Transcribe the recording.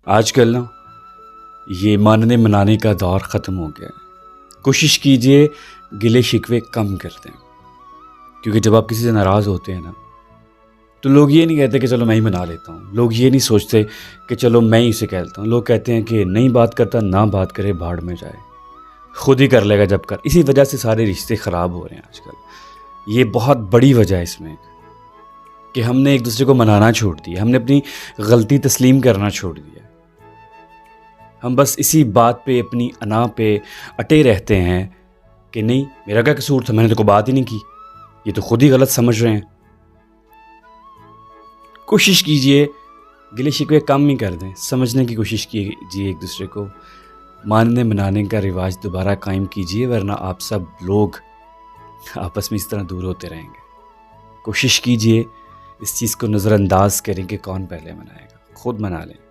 آج کل نا یہ ماننے منانے کا دور ختم ہو گیا ہے۔ کوشش کیجئے گلے شکوے کم کر دیں، کیونکہ جب آپ کسی سے ناراض ہوتے ہیں نا تو لوگ یہ نہیں کہتے کہ چلو میں ہی منا لیتا ہوں، لوگ یہ نہیں سوچتے کہ چلو میں ہی اسے کہتا ہوں، لوگ کہتے ہیں کہ نہیں بات کرتا نہ بات کرے، بھاڑ میں جائے، خود ہی کر لے گا جب کر۔ اسی وجہ سے سارے رشتے خراب ہو رہے ہیں آج کل۔ یہ بہت بڑی وجہ ہے اس میں کہ ہم نے ایک دوسرے کو منانا چھوڑ دیا، ہم نے اپنی غلطی تسلیم کرنا چھوڑ دیا۔ ہم بس اسی بات پہ، اپنی انا پہ اٹے رہتے ہیں کہ نہیں میرا کیا قصور تھا، میں نے تو کوئی بات ہی نہیں کی، یہ تو خود ہی غلط سمجھ رہے ہیں۔ کوشش کیجئے گلے شکوے کم ہی کر دیں، سمجھنے کی کوشش کیجئے ایک دوسرے کو، ماننے منانے کا رواج دوبارہ قائم کیجئے، ورنہ آپ سب لوگ آپس میں اس طرح دور ہوتے رہیں گے۔ کوشش کیجئے اس چیز کو نظر انداز کریں کہ کون پہلے منائے گا، خود منا لیں۔